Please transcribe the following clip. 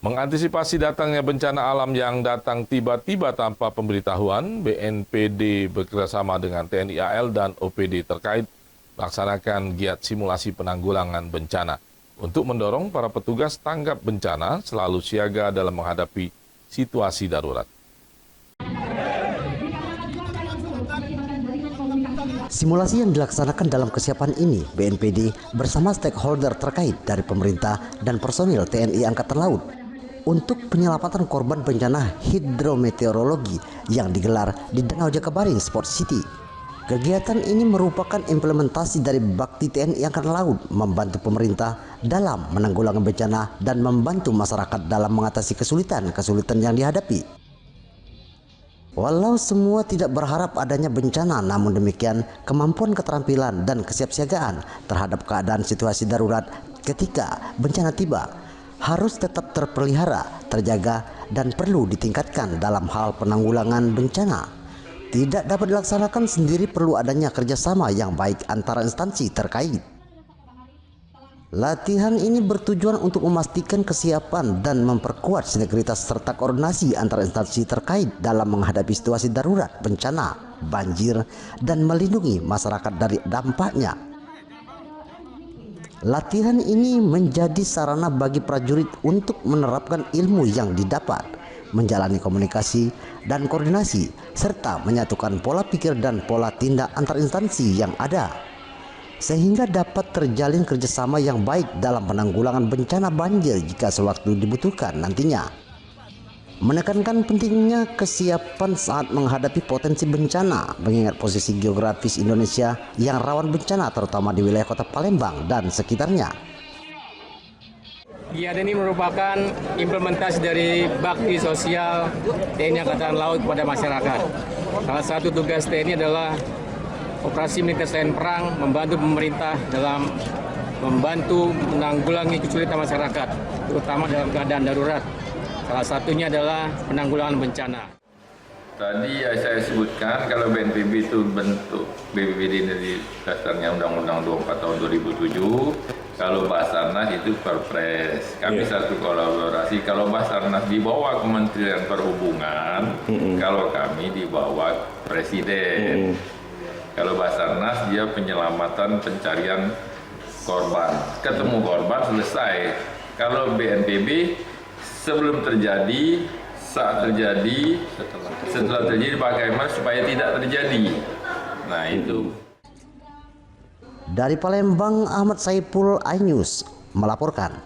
Mengantisipasi datangnya bencana alam yang datang tiba-tiba tanpa pemberitahuan, BNPD bekerjasama dengan TNI AL dan OPD terkait melaksanakan giat simulasi penanggulangan bencana untuk mendorong para petugas tanggap bencana selalu siaga dalam menghadapi situasi darurat. Simulasi yang dilaksanakan dalam kesiapan ini, BNPD bersama stakeholder terkait dari pemerintah dan personil TNI Angkatan Laut untuk penyelamatan korban bencana hidrometeorologi yang digelar di Danau Jakabaring Sport City. Kegiatan ini merupakan implementasi dari bakti TNI Angkatan Laut membantu pemerintah dalam menanggulangi bencana dan membantu masyarakat dalam mengatasi kesulitan yang dihadapi. Walau semua tidak berharap adanya bencana, namun demikian kemampuan keterampilan dan kesiapsiagaan terhadap keadaan situasi darurat ketika bencana tiba harus tetap terpelihara, terjaga, dan perlu ditingkatkan dalam hal penanggulangan bencana. Tidak dapat dilaksanakan sendiri, perlu adanya kerjasama yang baik antara instansi terkait. Latihan ini bertujuan untuk memastikan kesiapan dan memperkuat sinergitas serta koordinasi antara instansi terkait dalam menghadapi situasi darurat, bencana, banjir, dan melindungi masyarakat dari dampaknya. Latihan ini menjadi sarana bagi prajurit untuk menerapkan ilmu yang didapat, menjalani komunikasi dan koordinasi, serta menyatukan pola pikir dan pola tindak antar instansi yang ada, sehingga dapat terjalin kerjasama yang baik dalam penanggulangan bencana banjir jika sewaktu dibutuhkan nantinya. Menekankan pentingnya kesiapan saat menghadapi potensi bencana, mengingat posisi geografis Indonesia yang rawan bencana terutama di wilayah kota Palembang dan sekitarnya. Kegiatan ini merupakan implementasi dari bakti sosial TNI Angkatan Laut pada masyarakat. Salah satu tugas TNI adalah operasi militer selain perang, membantu pemerintah dalam membantu menanggulangi kesulitan masyarakat, terutama dalam keadaan darurat. Salah satunya adalah penanggulangan bencana. Tadi saya sebutkan kalau BNPB itu bentuk BPBD dari dasarnya Undang-Undang 24 tahun 2007. Kalau Basarnas itu Perpres. Kami satu kolaborasi. Kalau Basarnas di bawah Kementerian Perhubungan, kalau kami di bawah Presiden. Kalau Basarnas dia penyelamatan pencarian korban. Ketemu korban selesai. Kalau BNPB sebelum terjadi, saat terjadi, setelah terjadi bagaimana supaya tidak terjadi. Nah itu. Dari Palembang, Ahmad Saipul, iNews melaporkan.